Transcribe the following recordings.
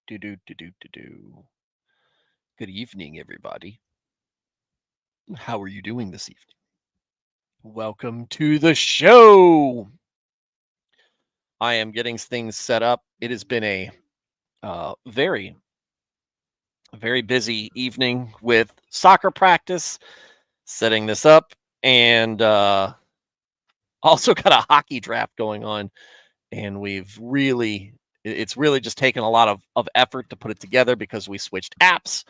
Do. Good evening, everybody. How are you doing this evening? Welcome to the show. I am getting things set up. It has been a very, very busy evening with soccer practice, setting this up, and also got a hockey draft going on. And it's really just taken a lot of effort to put it together because we switched apps.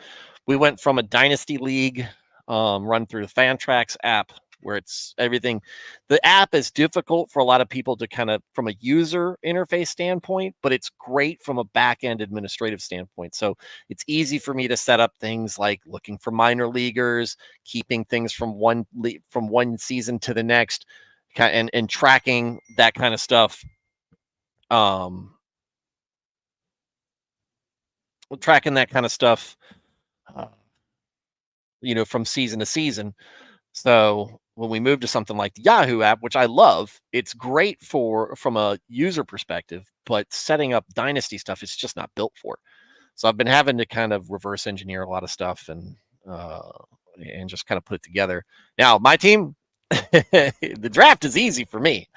We went from a dynasty league run through the Fantrax app where it's everything. The app is difficult for a lot of people to kind of from a user interface standpoint, but it's great from a back end administrative standpoint. So it's easy for me to set up things like looking for minor leaguers, keeping things from one season to the next, and tracking that kind of stuff. Um, Tracking that kind of stuff, uh, from season to season. So when we move to something like the Yahoo app, which I love, it's great from a user perspective, but setting up dynasty stuff is just not built for. So I've been having to kind of reverse engineer a lot of stuff and just kind of put it together. Now my team, the draft is easy for me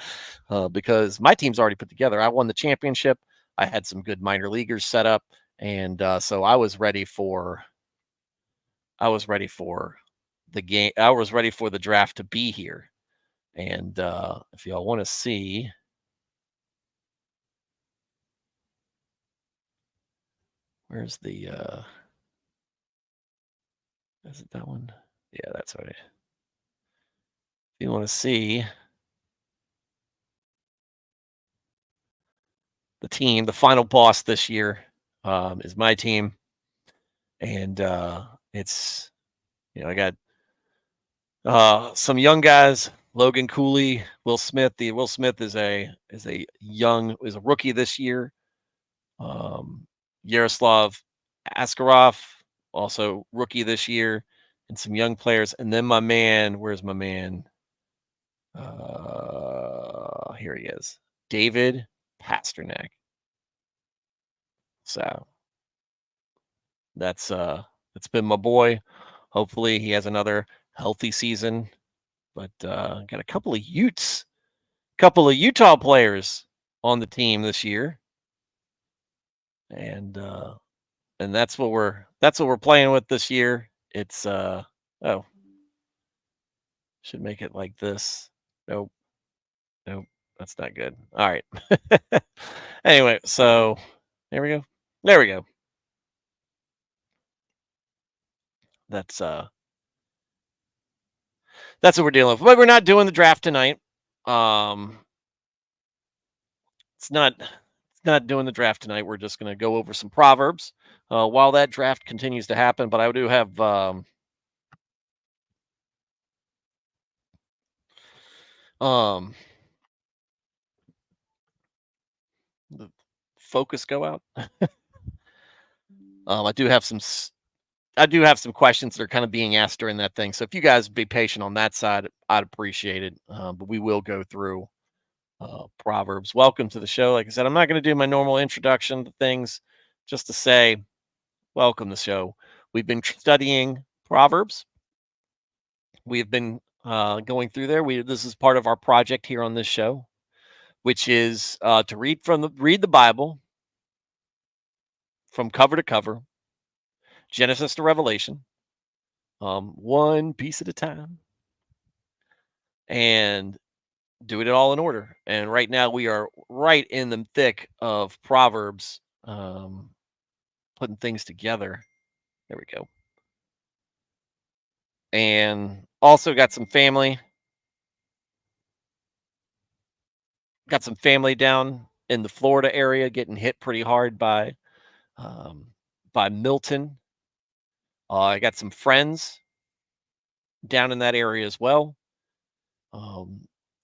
because my team's already put together. I won the championship. I had some good minor leaguers set up, and so I was ready for the game. I was ready for the draft to be here. And if y'all want to see, where's the is it that one? Yeah, that's right. If you want to see the team, the final boss this year is my team. And it's I got some young guys, Logan Cooley, Will Smith. The Will Smith is a rookie this year. Yaroslav Askarov, also rookie this year, and some young players. And then my man, where's my man? Here he is, David Pasternak. So that's been my boy. Hopefully he has another healthy season. But got a couple of Utah players on the team this year, and that's what we're playing with this year. It's should make it like this. Nope, nope, that's not good. All right. Anyway, so there we go. There we go. That's what we're dealing with. But we're not doing the draft tonight. It's not doing the draft tonight. We're just going to go over some proverbs while that draft continues to happen. But I do have the focus go out. I do have some questions that are kind of being asked during that thing. So if you guys be patient on that side, I'd appreciate it. But we will go through Proverbs. Welcome to the show. Like I said, I'm not going to do my normal introduction to things, just to say welcome to the show. We've been studying Proverbs. We've been going through there. This is part of our project here on this show, which is to read the Bible from cover to cover, Genesis to Revelation, one piece at a time, and do it all in order. And right now we are right in the thick of Proverbs, putting things together. There we go. And also got some family down in the Florida area getting hit pretty hard by Milton. I got some friends down in that area as well.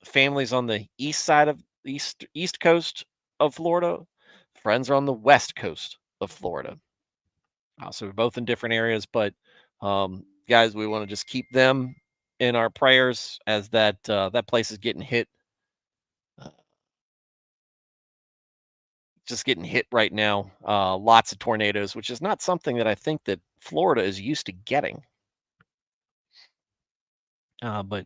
Families on the east side of east coast of Florida. Friends are on the west coast of Florida. So we're both in different areas, but guys, we want to just keep them in our prayers as that place is getting hit just getting hit right now. Lots of tornadoes, which is not something that I think that Florida is used to getting. But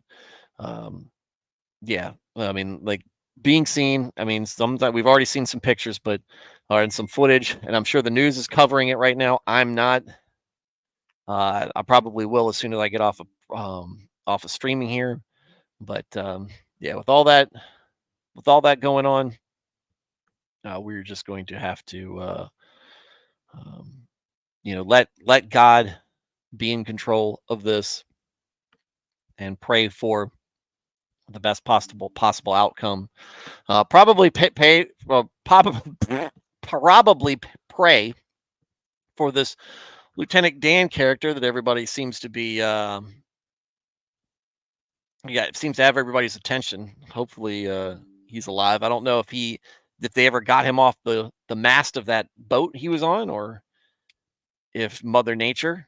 yeah, I mean, like being seen. I mean, sometimes we've already seen some pictures, but and some footage, and I'm sure the news is covering it right now. I'm not. I probably will as soon as I get off of streaming here. But yeah, with all that going on, we're just going to have to um, let God be in control of this and pray for the best possible outcome. Probably probably pray for this Lieutenant Dan character that everybody seems to be it seems to have everybody's attention. Hopefully he's alive. I don't know if they ever got him off the mast of that boat he was on, or if Mother Nature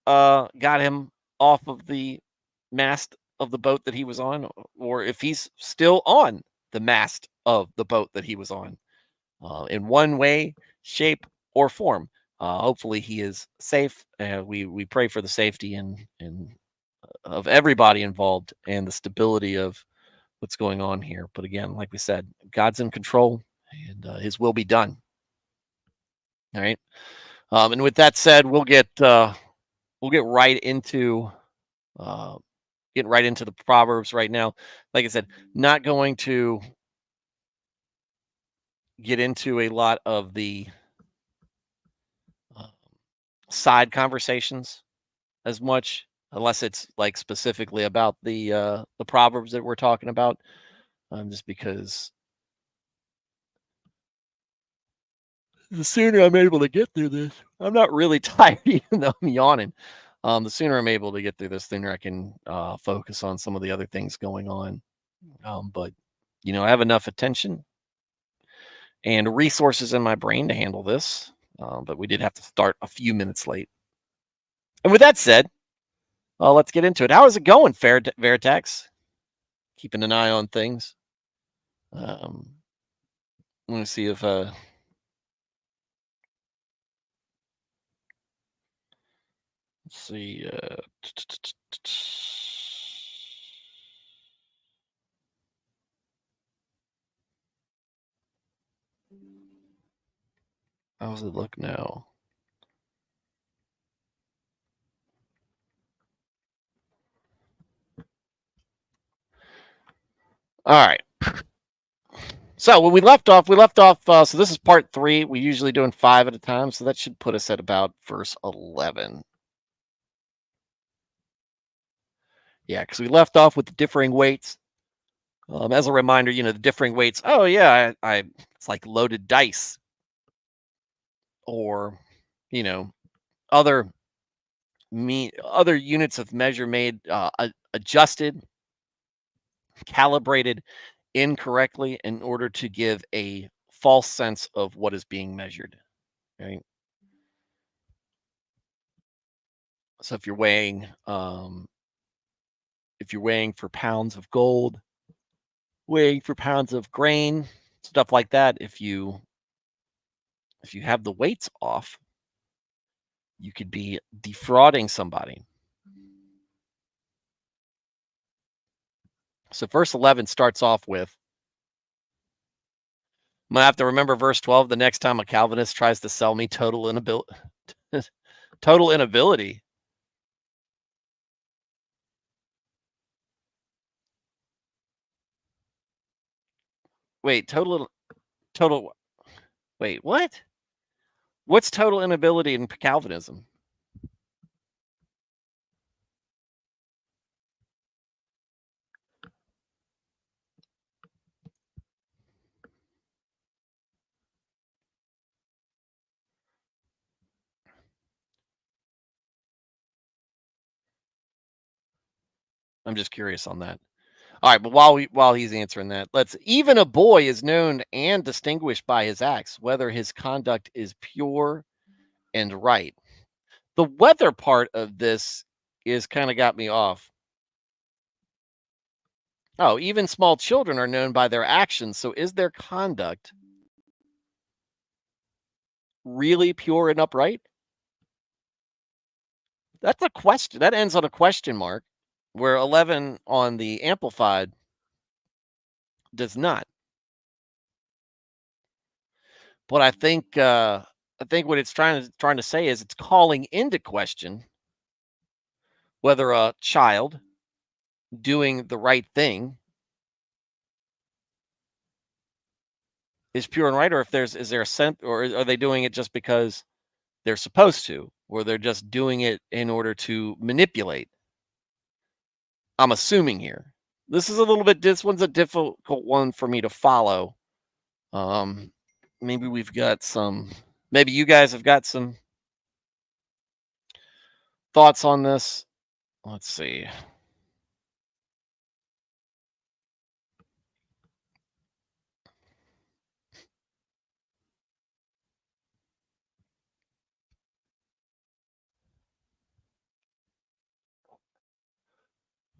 got him off of the mast of the boat that he was on, or if he's still on the mast of the boat that he was on, in one way, shape, or form. Hopefully, he is safe. We pray for the safety and of everybody involved and the stability of what's going on here. But again, like we said, God's in control, and His will be done. All right. And with that said, we'll get right into getting right into the Proverbs right now. Like I said, not going to get into a lot of the side conversations as much, unless it's like specifically about the Proverbs that we're talking about. Just because the sooner I'm able to get through this, I'm not really tired, even though I'm yawning. The sooner I'm able to get through this, the sooner I can focus on some of the other things going on. But I have enough attention and resources in my brain to handle this. But we did have to start a few minutes late. And with that said, let's get into it. How is it going, Veritex? Keeping an eye on things. Let me see if let's see. How's it look now? All right. So when we left off. So this is part 3. We usually doing 5 at a time, so that should put us at about verse 11. Yeah, because we left off with the differing weights. As a reminder, the differing weights. Oh yeah, it's like loaded dice, or other other units of measure made adjusted, calibrated incorrectly in order to give a false sense of what is being measured. Right. So if you're weighing for pounds of gold, weighing for pounds of grain, stuff like that, if you have the weights off, you could be defrauding somebody. So verse 11 starts off with, I'm going to have to remember verse 12 the next time a Calvinist tries to sell me total inability. Total inability. Wait, wait, what? What's total inability in Calvinism? I'm just curious on that. All right, but while he's answering that, even a boy is known and distinguished by his acts, whether his conduct is pure and right. The weather part of this is kind of got me off. Oh, even small children are known by their actions. So is their conduct really pure and upright? That's a question. That ends on a question mark, where 11 on the Amplified does not. But I think what it's trying to say is it's calling into question whether a child doing the right thing is pure and right, or if is there a sense, or are they doing it just because they're supposed to, or they're just doing it in order to manipulate? I'm assuming here. This one's a difficult one for me to follow. Um, maybe maybe you guys have got some thoughts on this. Let's see.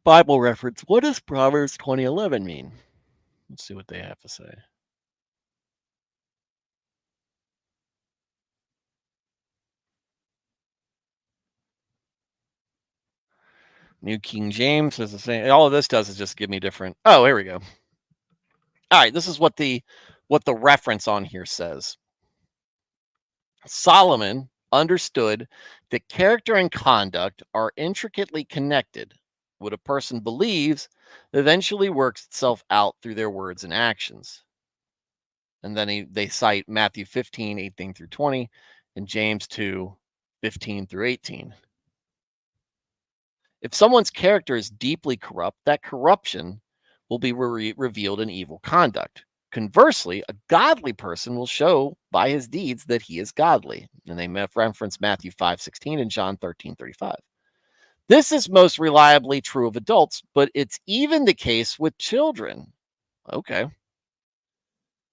Bible reference. What does Proverbs 20:11 mean? Let's see what they have to say. New King James is the same. All of this does is just give me different. Oh, here we go. All right, this is what the reference on here says. Solomon understood that character and conduct are intricately connected. What a person believes eventually works itself out through their words and actions. And then they cite Matthew 15:18 through 20, and James 2:15 through 18. If someone's character is deeply corrupt, that corruption will be revealed in evil conduct. Conversely, a godly person will show by his deeds that he is godly. And they reference Matthew 5:16 and John 13:35. This is most reliably true of adults, but it's even the case with children. Okay.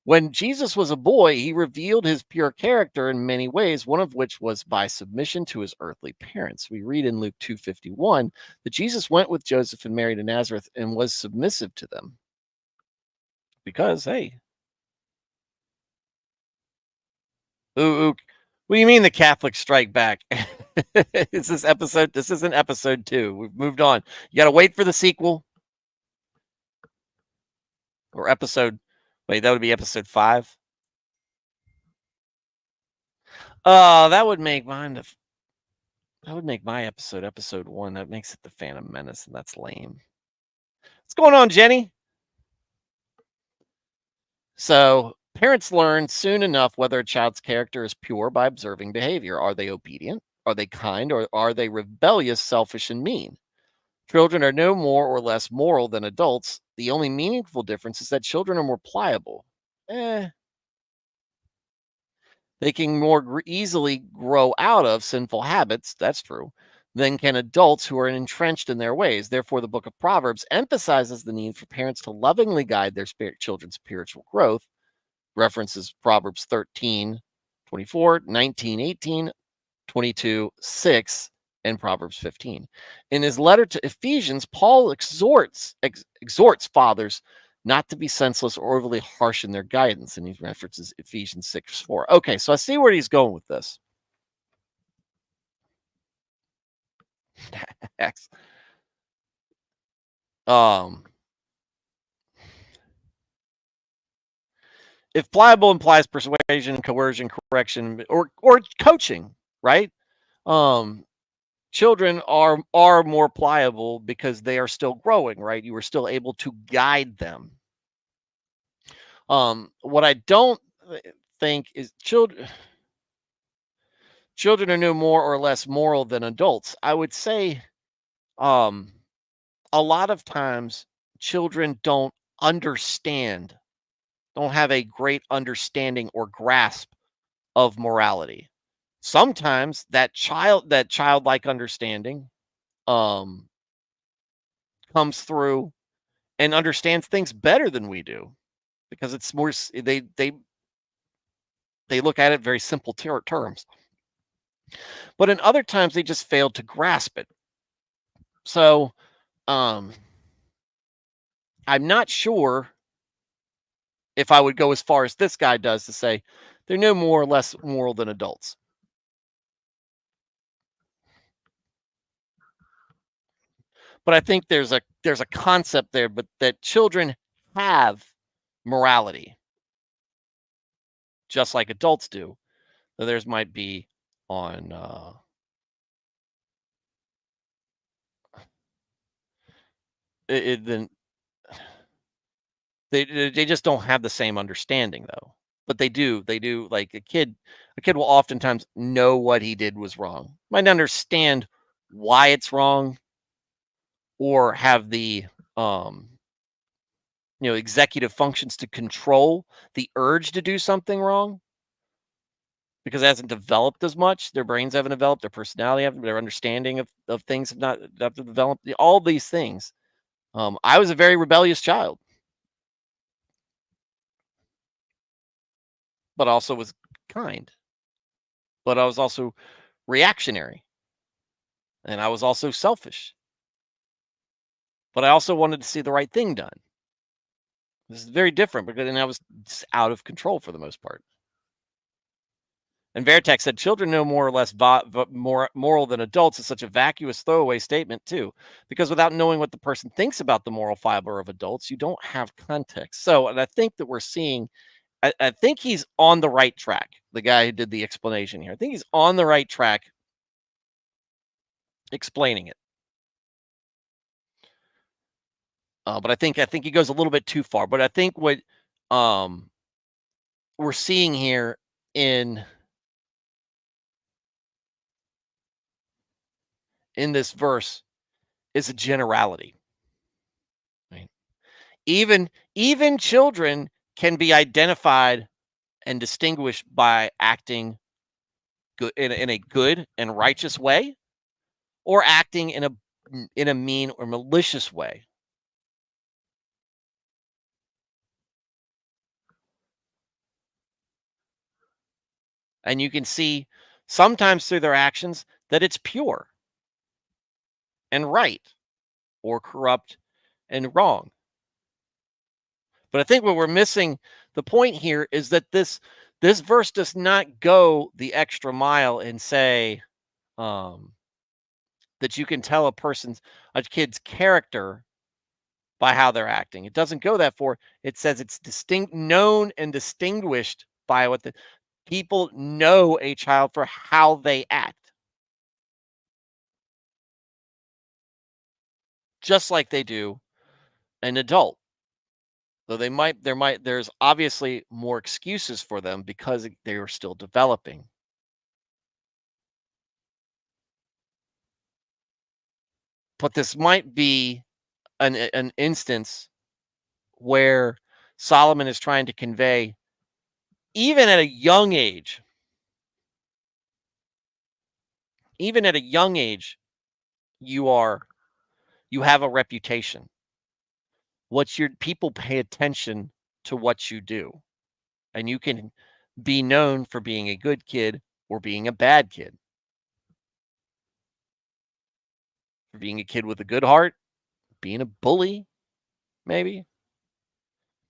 When Jesus was a boy, he revealed his pure character in many ways, one of which was by submission to his earthly parents. We read in Luke 2:51 that Jesus went with Joseph and Mary to Nazareth and was submissive to them. Because, hey, what do you mean the Catholics strike back? This isn't episode 2. We've moved on. You got to wait for the sequel or that would be episode 5. Oh, that would make my episode 1. That makes it the Phantom Menace, and that's lame. What's going on, Jenny? So, parents learn soon enough whether a child's character is pure by observing behavior. Are they obedient? Are they kind? Or are they rebellious, selfish, and mean? Children are no more or less moral than adults. The only meaningful difference is that children are more pliable. They can more easily grow out of sinful habits, that's true, than can adults who are entrenched in their ways. Therefore, the book of Proverbs emphasizes the need for parents to lovingly guide their children's spiritual growth. References Proverbs 13:24, 19:18, 22:6, and Proverbs 15. In his letter to Ephesians, Paul exhorts fathers not to be senseless or overly harsh in their guidance. And he references Ephesians 6:4. Okay, so I see where he's going with this. If pliable implies persuasion, coercion, correction, or coaching, right? Children are more pliable because they are still growing, right? You are still able to guide them. What I don't think is children are no more or less moral than adults. I would say a lot of times children don't have a great understanding or grasp of morality. Sometimes that childlike understanding comes through and understands things better than we do, because it's more they look at it very simple terms. But in other times they just failed to grasp it. So I'm not sure if I would go as far as this guy does to say They're no more or less moral than adults. But I think there's a concept there, but that children have morality just like adults do. So theirs might be on then they just don't have the same understanding though. But they do like a kid will oftentimes know what he did was wrong. Might understand why it's wrong or have the um executive functions to control the urge to do something wrong because it hasn't developed as much. Their brains haven't developed, their personality haven't, their understanding of things have not developed. All these things. I was a very rebellious child, but also was kind. But I was also reactionary, and I was also selfish. But I also wanted to see the right thing done. This is very different because then I was just out of control for the most part. And Vertex said children know more or less more moral than adults is such a vacuous throwaway statement too, because without knowing what the person thinks about the moral fiber of adults, you don't have context. So, and I think that we're seeing, I think he's on the right track. The guy who did the explanation here, I think he's on the right track explaining it. But I think he goes a little bit too far. But I think what um, we're seeing here in this verse is a generality. Right? Even children can be identified and distinguished by acting good in a good and righteous way, or acting in a mean or malicious way. And you can see sometimes through their actions that it's pure and right, or corrupt and wrong. But I think what we're missing, the point here is that this verse does not go the extra mile and say um, that you can tell a kid's character by how they're acting. It doesn't go that far. It says it's distinct, known, and distinguished by what the people know a child for how they act, just like they do an adult. Though there's obviously more excuses for them because they are still developing. But this might be an instance where Solomon is trying to convey, even at a young age, even at a young age, you have a reputation. What's your people pay attention to what you do, and you can be known for being a good kid or being a bad kid, for being a kid with a good heart, being a bully, maybe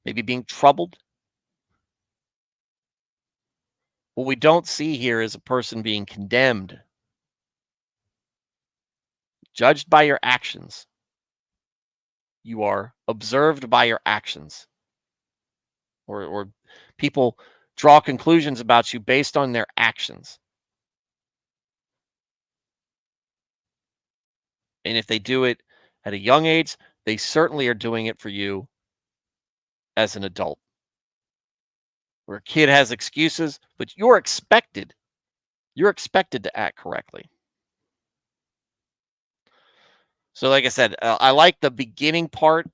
being troubled. What we don't see here is a person being condemned, judged by your actions. You are observed by your actions, or people draw conclusions about you based on their actions. And if they do it at a young age, they certainly are doing it for you as an adult. Where a kid has excuses, but you're expected to act correctly. So, like I said, I like the beginning part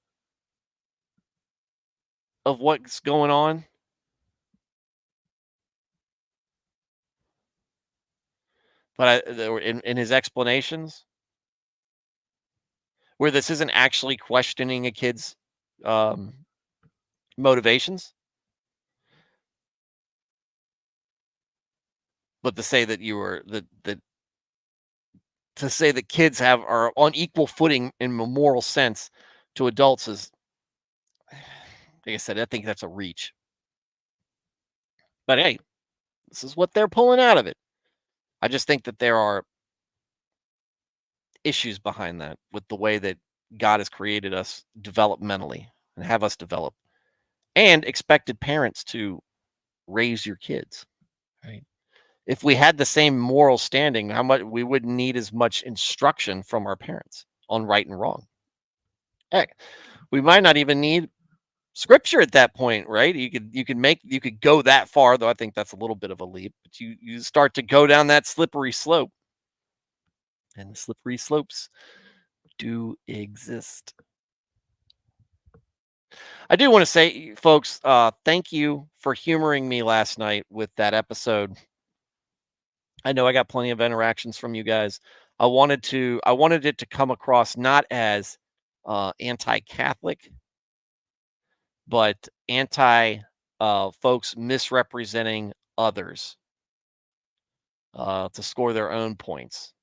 of what's going on, but in his explanations, where this isn't actually questioning a kid's um, motivations, but to say that you were that to say that kids are on equal footing in a moral sense to adults is, like I said, I think that's a reach. But hey, This is what they're pulling out of it. I just think that there are issues behind that with the way that God has created us developmentally and have us develop and expected parents to raise your kids, right? If we had the same moral standing, how much we wouldn't need as much instruction from our parents on right and wrong. Heck, we might not even need scripture at that point, right? You could go that far, though I think that's a little bit of a leap, but you start to go down that slippery slope. And the slippery slopes do exist. I do want to say, folks, thank you for humoring me last night with that episode. I know I got plenty of interactions from you guys. I wanted it to come across not as anti-Catholic, but anti folks misrepresenting others to score their own points,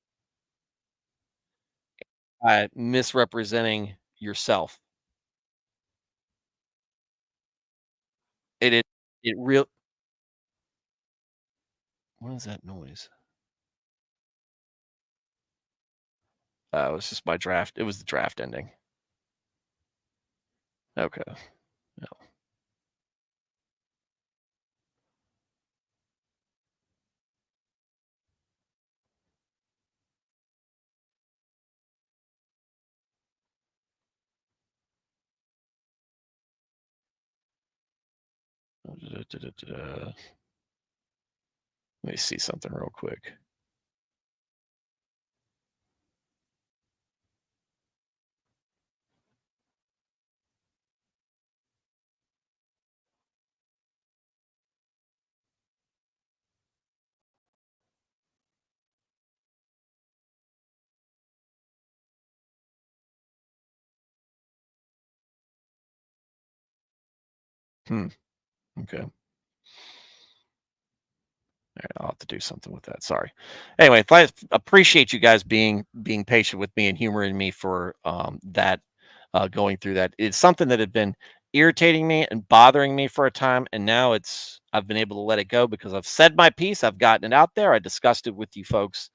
misrepresenting yourself. It it real. What is that noise? It was just my draft. It was the draft ending. Okay. Let me see something real quick. Hmm. Okay. All right, I'll have to do something with that. Sorry. Anyway, I appreciate you guys being patient with me and humoring me for that going through that. It's something that had been irritating me and bothering me for a time, and now I've been able to let it go because I've said my piece. I've gotten it out there. I discussed it with you folks,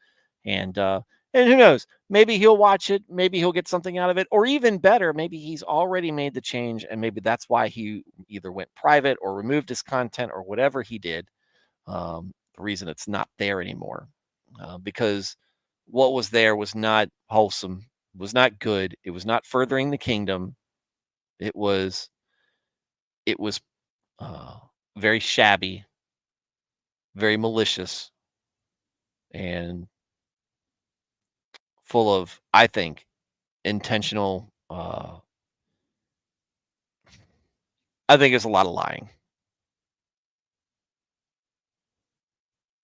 and who knows? Maybe he'll watch it. Maybe he'll get something out of it, or even better, maybe he's already made the change, and maybe that's why he either went private or removed his content or whatever he did. The reason it's not there anymore, because what was there was not wholesome, was not good. It was not furthering the kingdom. It was it was uh, very shabby, very malicious, and full of, I think, intentional. I think there's a lot of lying.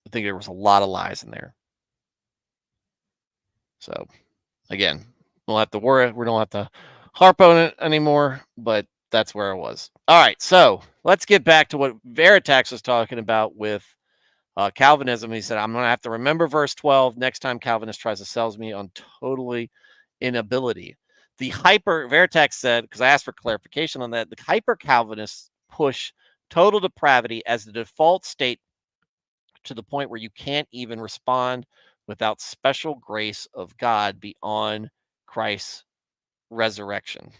I think there was a lot of lies in there. So again, we don't have to worry. We don't have to harp on it anymore. But that's where I was. All right, so let's get back to what Veritax was talking about with Calvinism. He said, "I'm going to have to remember verse 12 next time Calvinist tries to sell me on totally inability." The hyper Veritax said, because I asked for clarification on that, the hyper Calvinists push total depravity as the default state to the point where you can't even respond without special grace of God beyond Christ's resurrection.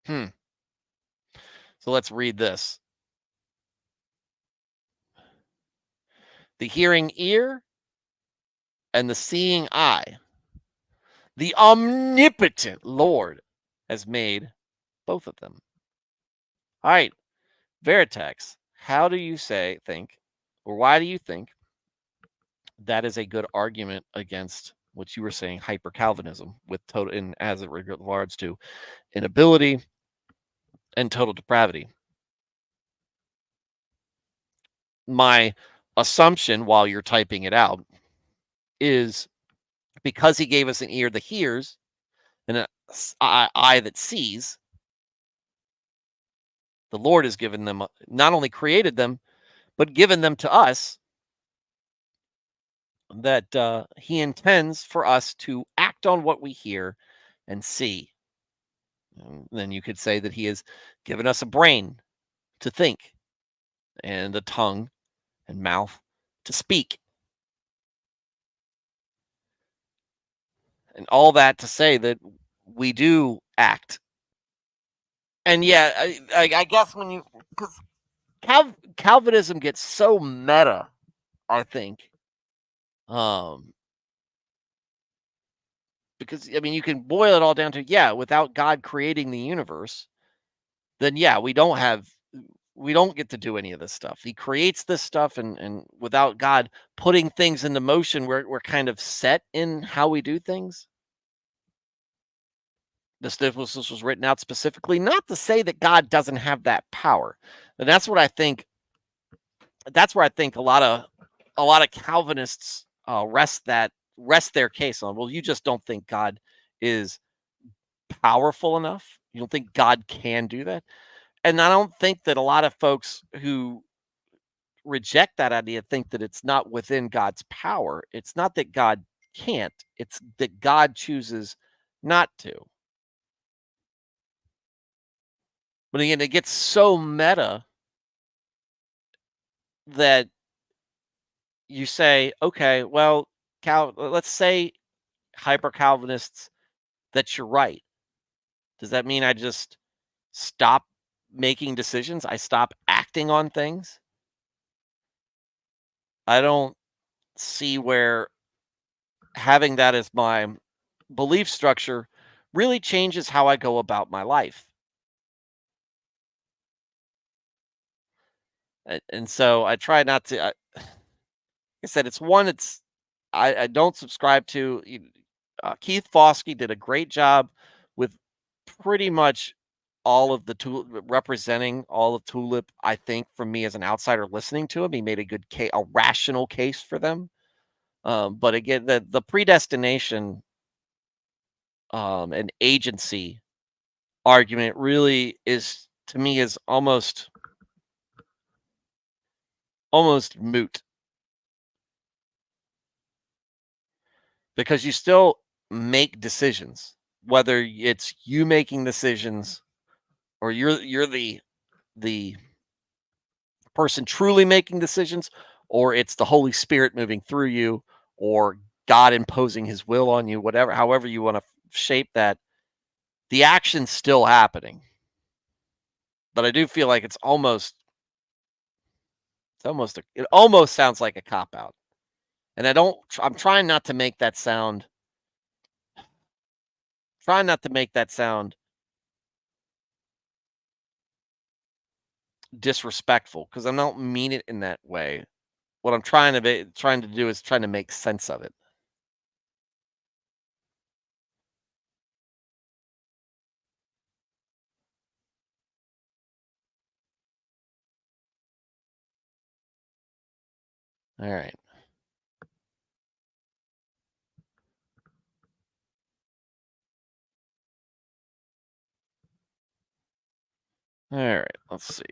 Hmm. So let's read this. The hearing ear and the seeing eye, the omnipotent Lord has made both of them. All right, Veritex, how do you think, or why do you think that is a good argument against what you were saying, hyper Calvinism, with total, and as it regards to inability and total depravity? My assumption while you're typing it out is because he gave us an ear that hears and an eye that sees, the Lord has given them, not only created them, but given them to us, that he intends for us to act on what we hear and see. And then you could say that he has given us a brain to think and a tongue and mouth to speak. And all that to say that we do act. And yeah, I guess when you, because Calvinism gets so meta, I think, because I mean you can boil it all down to, yeah, without God creating the universe, then yeah, we don't get to do any of this stuff. He creates this stuff, and without God putting things into motion, we're kind of set in how we do things. This was written out specifically not to say that God doesn't have that power. And that's what I think. That's where I think a lot of Calvinists rest their case on. Well, you just don't think God is powerful enough. You don't think God can do that. And I don't think that a lot of folks who reject that idea think that it's not within God's power. It's not that God can't, it's that God chooses not to. But again, it gets so meta that you say, okay, well, let's say hyper Calvinists that you're right. Does that mean I just stop making decisions? I stop acting on things? I don't see where having that as my belief structure really changes how I go about my life. And so I try not to. Like I said, I don't subscribe to. Keith Foskey did a great job with pretty much all of the representing all of Tulip. I think from me as an outsider listening to him, he made a good case, a rational case for them. But again, the predestination and agency argument really is, to me, is almost moot, because you still make decisions, whether it's you making decisions or you're the person truly making decisions, or it's the Holy Spirit moving through you, or God imposing his will on you, whatever, however you want to shape that, the action's still happening. But I do feel like it almost sounds like a cop out. And I'm trying not to make that sound disrespectful, because I don't mean it in that way. What I'm trying to do is trying to make sense of it. All right. All right. Let's see.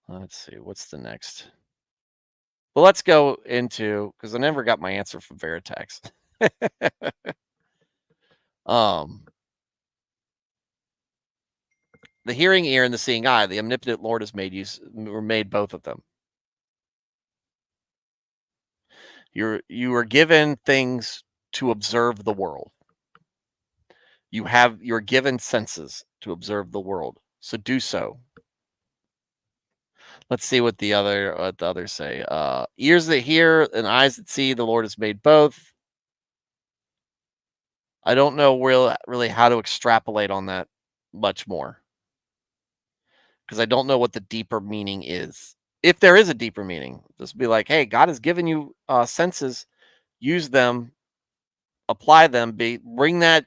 Let's see. What's the next? Well, let's go into, because I never got my answer from Veritex. The hearing ear and the seeing eye, the omnipotent Lord has made both of them. You are given things to observe the world. You're given senses to observe the world. So do so. Let's see what the others say. Ears that hear and eyes that see, the Lord has made both. I don't know really how to extrapolate on that much more, because I don't know what the deeper meaning is. If there is a deeper meaning, just be like, hey, God has given you senses, use them, apply them, bring that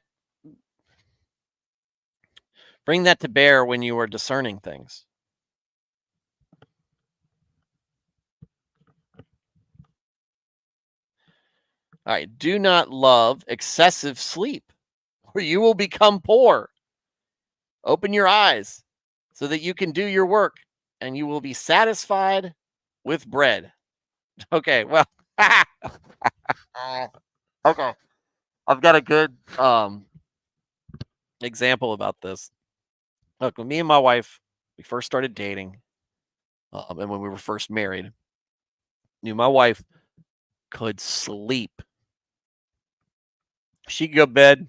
to bear when you are discerning things. All right, do not love excessive sleep, or you will become poor. Open your eyes so that you can do your work, and you will be satisfied with bread. Okay, well, Okay. I've got a good example about this. Look, when me and my wife, we first started dating, and when we were first married, my wife could sleep. She could go to bed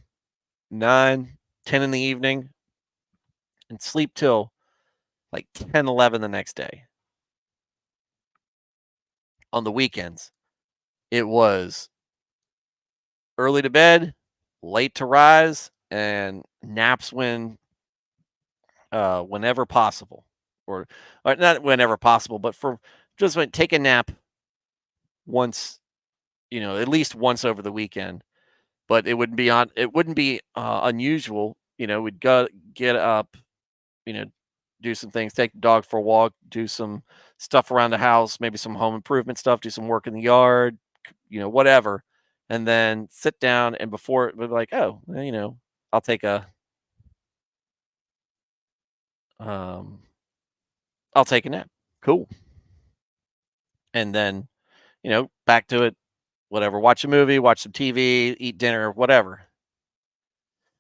9, 10 in the evening and sleep till like 10, 11 the next day. On the weekends, it was early to bed, late to rise, and naps whenever possible, or not whenever possible, but for just take a nap once, at least once over the weekend. But it wouldn't be unusual. We'd go get up, do some things, take the dog for a walk, do some stuff around the house, maybe some home improvement stuff, do some work in the yard, whatever, and then sit down. And before we'd be like, oh, well, I'll take um, I'll take a nap. Cool. And then, back to it, whatever, watch a movie, watch some TV, eat dinner, whatever.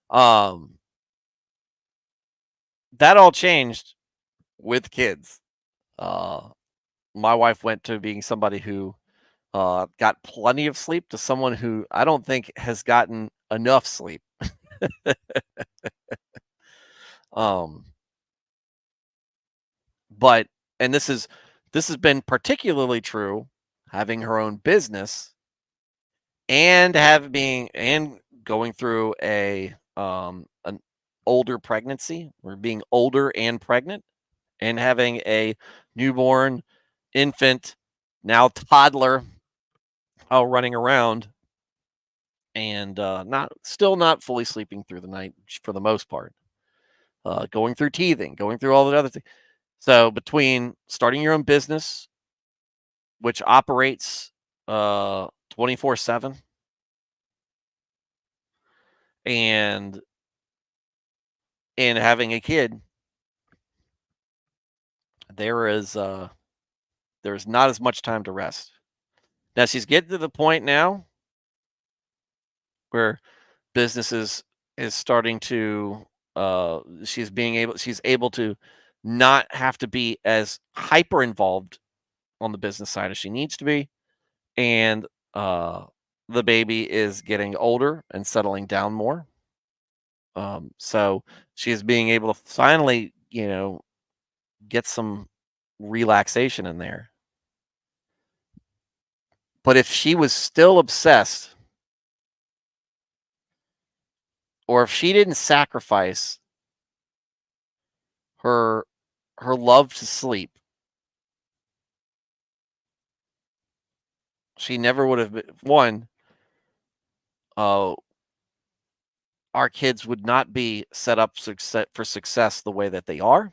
Um, that all changed with kids. Uh, my wife went to being somebody who got plenty of sleep to someone who I don't think has gotten enough sleep. um, but and this has been particularly true having her own business and going through an older pregnancy, or being older and pregnant, and having a newborn, infant, now toddler, running around, and not fully sleeping through the night for the most part, going through teething, going through all the other things. So between starting your own business, which operates 24/7, and having a kid, there's not as much time to rest. Now she's getting to the point now where business is starting to she's able to not have to be as hyper involved on the business side as she needs to be, and the baby is getting older and settling down more. So she is being able to finally, get some relaxation in there. But if she was still obsessed, or if she didn't sacrifice her love to sleep, she never would have been one. Uh, our kids would not be set up for success the way that they are.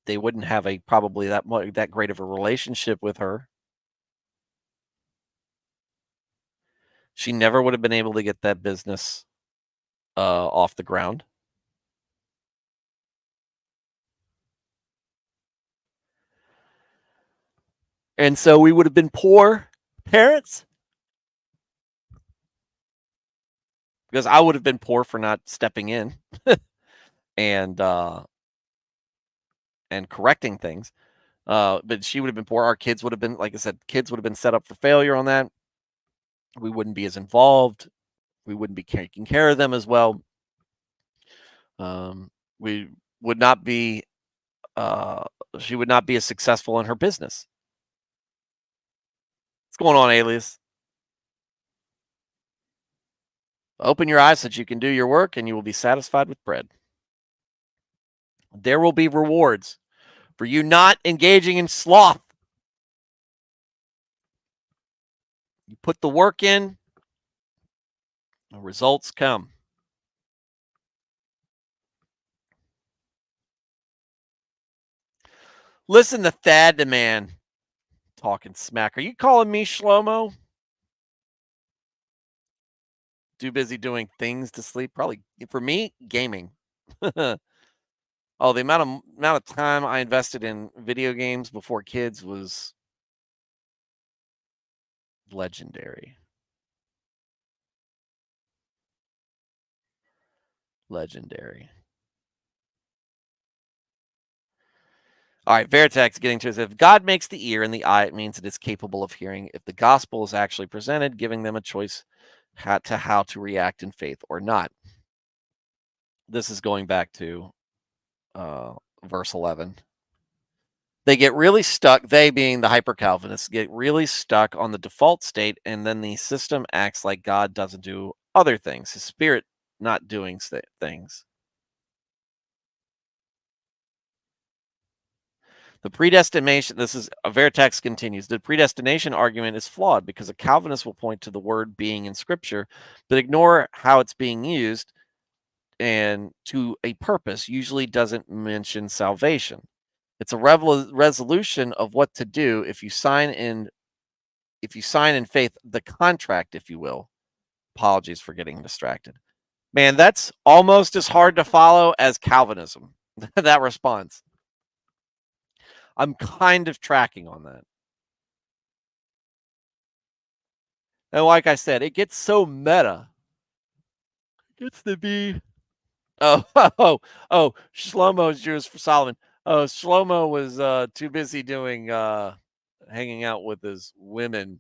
They wouldn't have probably that great of a relationship with her. She never would have been able to get that business off the ground. And so we would have been poor parents, because I would have been poor for not stepping in and correcting things. But she would have been poor. Our kids would have been, like I said, kids would have been set up for failure on that. We wouldn't be as involved. We wouldn't be taking care of them as well. We would not be. She would not be as successful in her business. What's going on, Alias? Open your eyes so that you can do your work, and you will be satisfied with bread. There will be rewards for you not engaging in sloth. You put the work in, the results come. Listen to Thad the man talking smack. Are you calling me Shlomo? Too busy doing things to sleep? Probably for me, gaming. Oh, the amount of time I invested in video games before kids was legendary. Legendary. All right, Veritex getting to it. If God makes the ear and the eye, it means it is capable of hearing. If the gospel is actually presented, giving them a choice how to react in faith or not. This is going back to verse 11. They get really stuck, they being the hyper Calvinists, get really stuck on the default state, and then the system acts like God doesn't do other things, his spirit not doing things. The predestination, this is Veritex continues. The predestination argument is flawed because a Calvinist will point to the word being in scripture, but ignore how it's being used and to a purpose, usually doesn't mention salvation. It's a resolution of what to do if you sign in faith the contract, if you will. Apologies for getting distracted. Man, that's almost as hard to follow as Calvinism. That response. I'm kind of tracking on that. And like I said, it gets so meta. It gets to be Shlomo's Jews for Solomon. Oh, Shlomo was too busy doing hanging out with his women.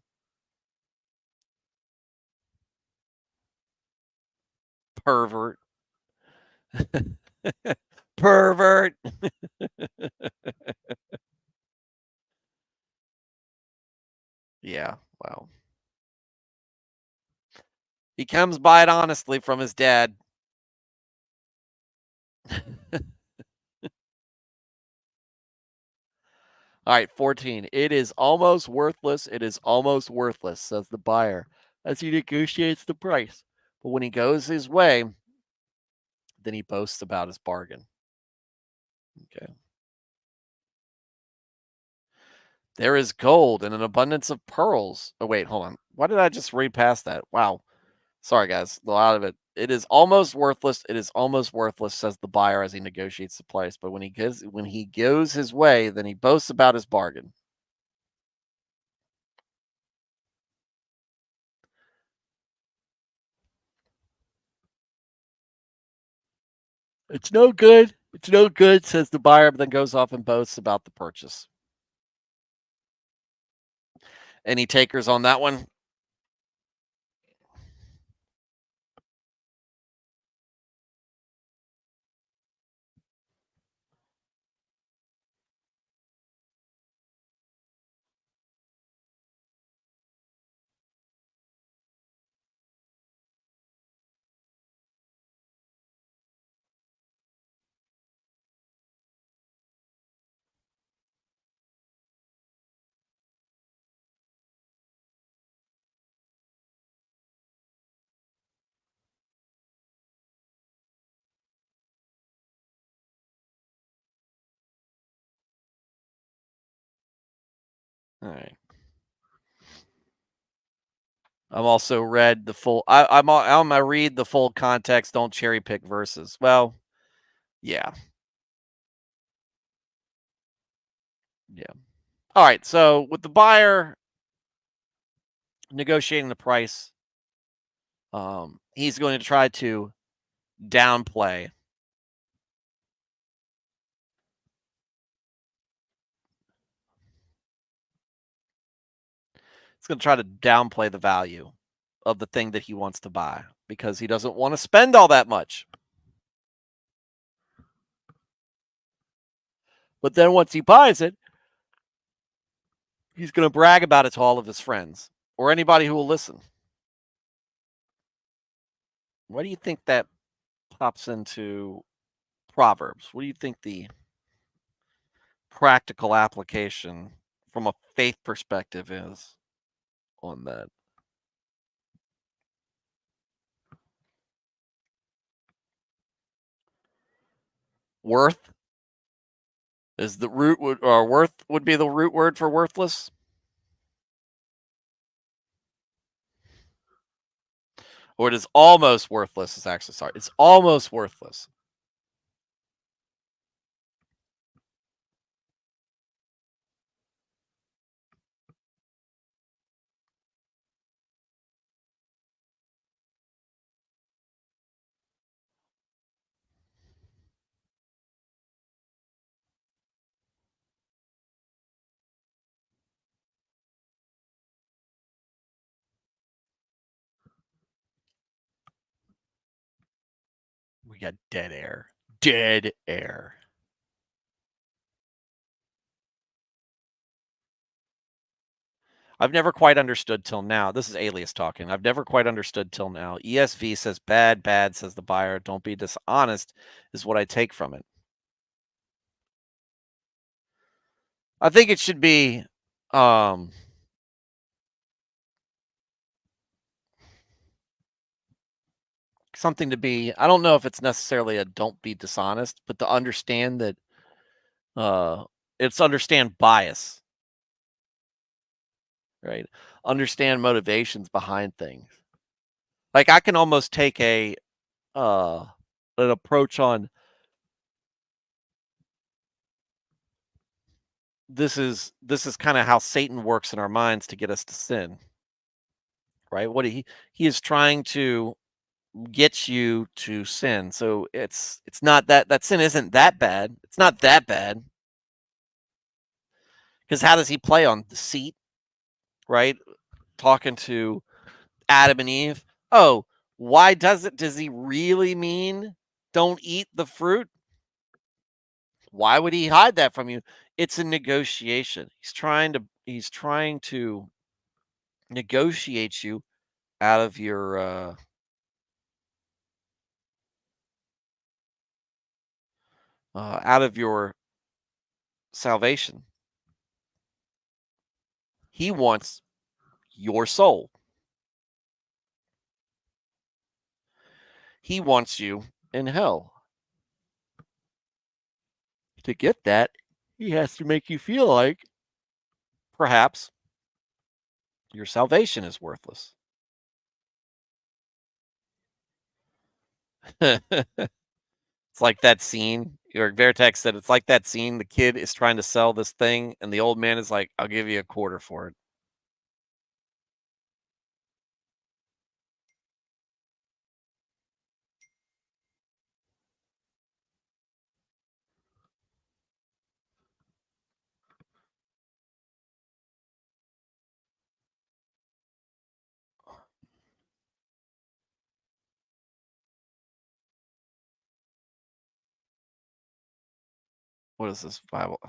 Pervert. Pervert. Yeah, wow. He comes by it honestly from his dad. All right, 14. It is almost worthless. It is almost worthless, says the buyer, as he negotiates the price. But when he goes his way, then he boasts about his bargain. Okay. There is gold and an abundance of pearls. Oh, wait, hold on. Why did I just read past that? Wow. Sorry, guys. A lot of it. It is almost worthless. It is almost worthless, says the buyer as he negotiates the price. But when he goes his way, then he boasts about his bargain. It's no good. It's no good, says the buyer, but then goes off and boasts about the purchase. Any takers on that one? All right. I'm also read the full. I'm gonna read the full context. Don't cherry pick verses. Well, yeah, yeah. All right. So with the buyer negotiating the price, he's going to try to downplay. He's going to try to downplay the value of the thing that he wants to buy because he doesn't want to spend all that much. But then once he buys it, he's going to brag about it to all of his friends or anybody who will listen. What do you think that pops into Proverbs? What do you think the practical application from a faith perspective is on that? Worth is the root would or worth would be the root word for worthless? Or it is almost worthless. It's actually sorry. It's almost worthless. We got dead air. Dead air. I've never quite understood till now. This is Alias talking. I've never quite understood till now. ESV says bad, bad says the buyer. Don't be dishonest is what I take from it. I think it should be something to be, I don't know if it's necessarily a don't be dishonest, but to understand that it's understand bias, right? Understand motivations behind things. Like I can almost take an approach on this is kind of how Satan works in our minds to get us to sin. Right? What he is trying to get you to sin. So it's not that sin isn't that bad. It's not that bad. Because how does he play on deceit? Right? Talking to Adam and Eve. Oh, why does he really mean don't eat the fruit? Why would he hide that from you? It's a negotiation. He's trying to negotiate you out of your out of your salvation. He wants your soul. He wants you in hell. To get that, he has to make you feel like perhaps your salvation is worthless. It's like that scene, or Vertex said, it's like that scene. The kid is trying to sell this thing, and the old man is like, I'll give you a quarter for it. What is this Bible?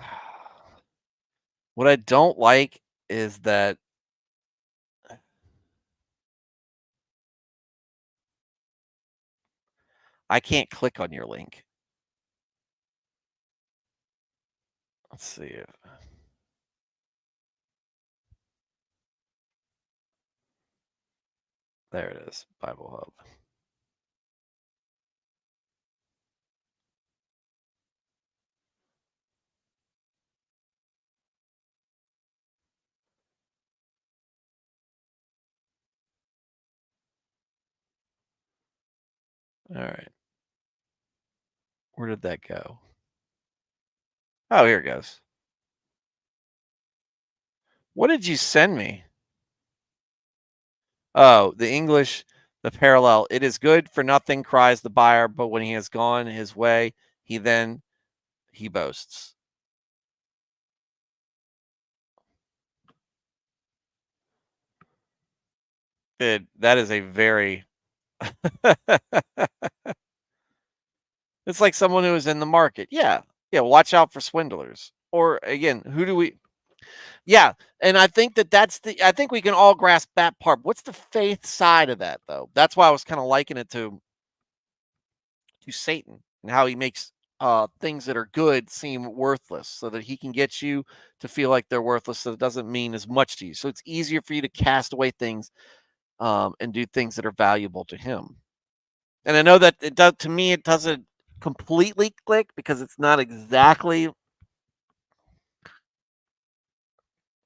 What I don't like is that I can't click on your link. Let's see. There it is, Bible Hub. All right. Where did that go? Oh, here it goes. What did you send me? Oh, the English, the parallel. It is good for nothing, cries the buyer, but when he has gone his way, he boasts. That is a very it's like someone who is in the market. Yeah. Yeah, watch out for swindlers. Or again, who do we Yeah, and I think I think we can all grasp that part. What's the faith side of that though? That's why I was kind of likening it to Satan and how he makes things that are good seem worthless so that he can get you to feel like they're worthless so it doesn't mean as much to you. So it's easier for you to cast away things and do things that are valuable to him. And I know that it does to me it doesn't completely click because it's not exactly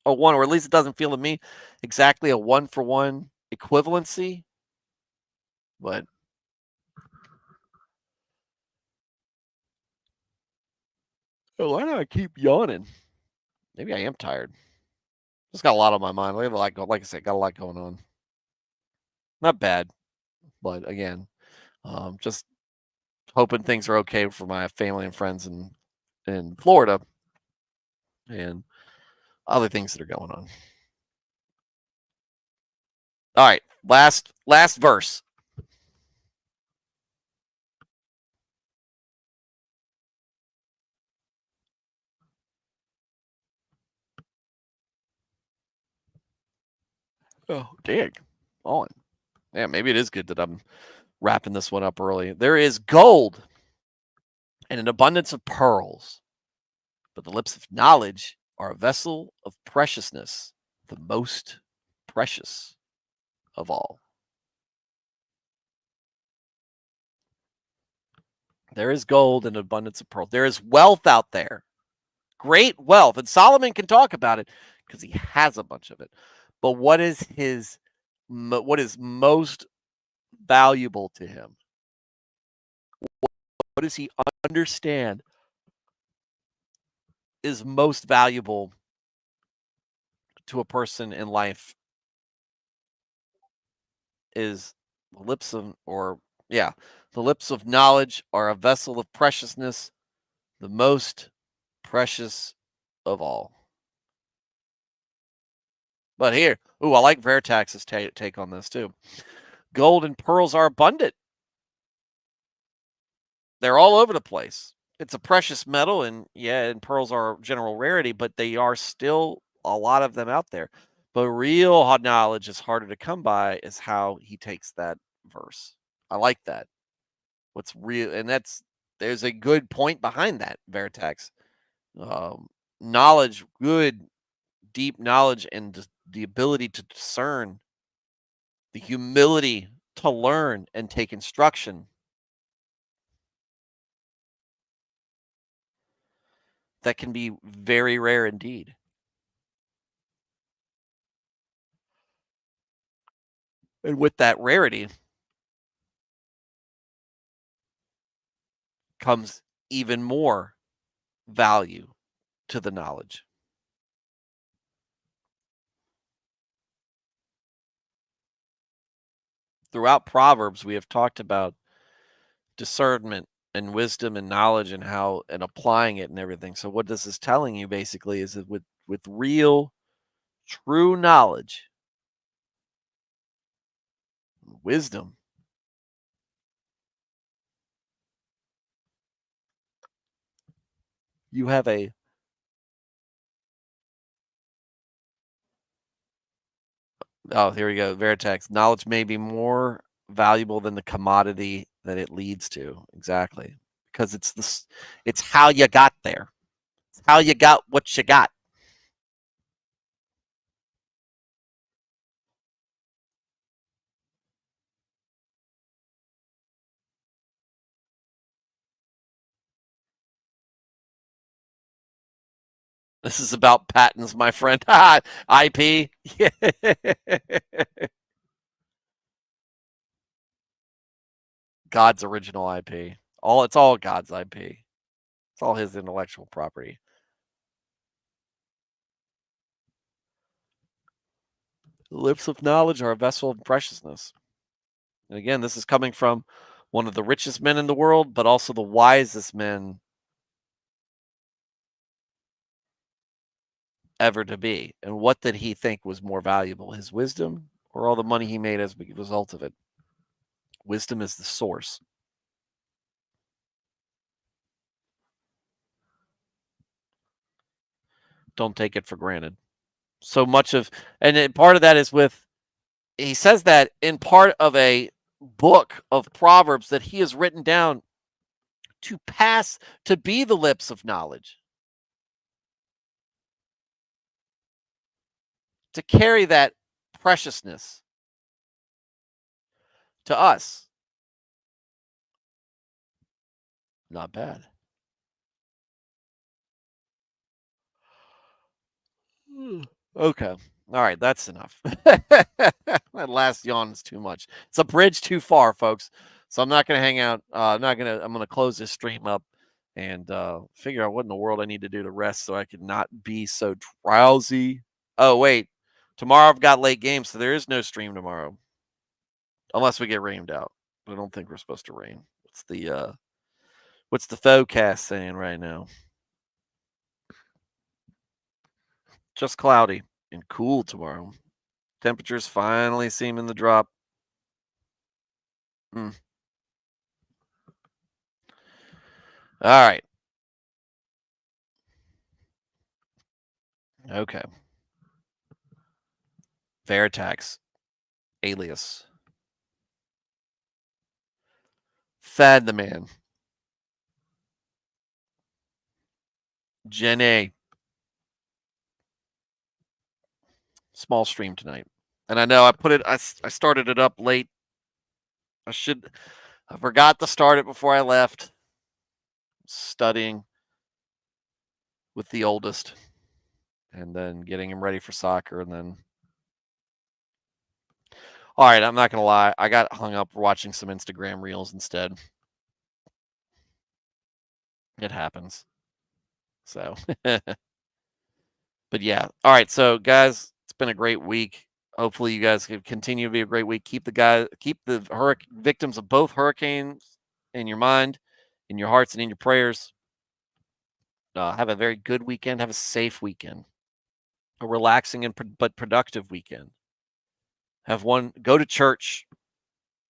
a one, or at least it doesn't feel to me exactly a one for one equivalency. But oh, why do I keep yawning? Maybe I am tired. Just got a lot on my mind. Like I said, got a lot going on. Not bad, but again, just hoping things are okay for my family and friends in Florida and other things that are going on. All right, last verse. Oh, dang. On. Yeah, maybe it is good that I'm wrapping this one up early. There is gold and an abundance of pearls, but the lips of knowledge are a vessel of preciousness, the most precious of all. There is gold and abundance of pearls. There is wealth out there, great wealth. And Solomon can talk about it because he has a bunch of it. But what is most valuable to him? What does he understand is most valuable to a person in life is the lips of, the lips of knowledge are a vessel of preciousness, the most precious of all. But here, I like Veritax's take on this too. Gold and pearls are abundant. They're all over the place. It's a precious metal, and pearls are general rarity, but they are still a lot of them out there. But real knowledge is harder to come by, is how he takes that verse. I like that. What's real, and there's a good point behind that, Veritax. Knowledge, good, deep knowledge, and the ability to discern, the humility to learn and take instruction. That can be very rare indeed. And with that rarity comes even more value to the knowledge. Throughout Proverbs, we have talked about discernment and wisdom and knowledge and how and applying it and everything. So what this is telling you basically is that with real, true knowledge, wisdom, you have a here we go. Veritex. Knowledge may be more valuable than the commodity that it leads to. Exactly. Because it's how you got there. It's how you got what you got. This is about patents, my friend. IP. God's original IP. It's all God's IP. It's all his intellectual property. The lips of knowledge are a vessel of preciousness. And again, this is coming from one of the richest men in the world, but also the wisest men ever to be. And what did he think was more valuable, his wisdom or all the money he made as a result of it? Wisdom is the source. Don't take it for granted. So much of, and part of that is he says that in part of a book of Proverbs that he has written down to be the lips of knowledge, to carry that preciousness to us. Not bad. Okay. All right, that's enough. That last yawn is too much. It's a bridge too far, folks. So I'm not going to hang out. I'm going to close this stream up and figure out what in the world I need to do to rest so I can not be so drowsy. Oh, wait. Tomorrow I've got late games, so there is no stream tomorrow. Unless we get rained out. But I don't think we're supposed to rain. What's the forecast saying right now? Just cloudy and cool tomorrow. Temperatures finally seeming to drop. All right. Okay. Veritax. alias Thad the Man, Jen A. Small stream tonight. And I know I started it up late. I forgot to start it before I left. Studying with the oldest and then getting him ready for soccer. And then, all right, I'm not going to lie. I got hung up watching some Instagram reels instead. It happens. So, but yeah. All right. So, guys, it's been a great week. Hopefully, you guys can continue to be a great week. Keep the victims of both hurricanes in your mind, in your hearts, and in your prayers. Have a very good weekend. Have a safe weekend. A relaxing but productive weekend. Go to church.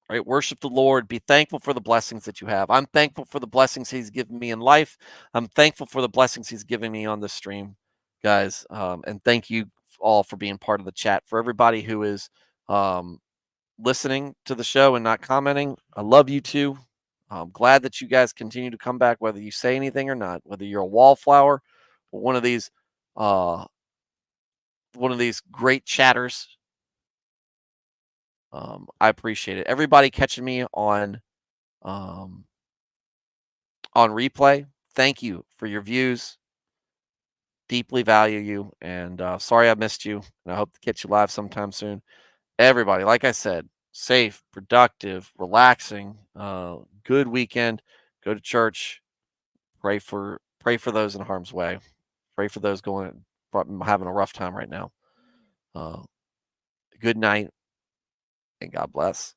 Right? Worship the Lord. Be thankful for the blessings that you have. I'm thankful for the blessings He's given me in life. I'm thankful for the blessings He's given me on this stream, guys. And thank you all for being part of the chat. For everybody who is listening to the show and not commenting, I love you too. I'm glad that you guys continue to come back, whether you say anything or not, whether you're a wallflower or one of these great chatters. I appreciate it. Everybody catching me on replay, thank you for your views. Deeply value you. And sorry I missed you. And I hope to catch you live sometime soon. Everybody, like I said, safe, productive, relaxing, good weekend. Go to church. Pray for those in harm's way. Pray for those having a rough time right now. Good night, and God bless.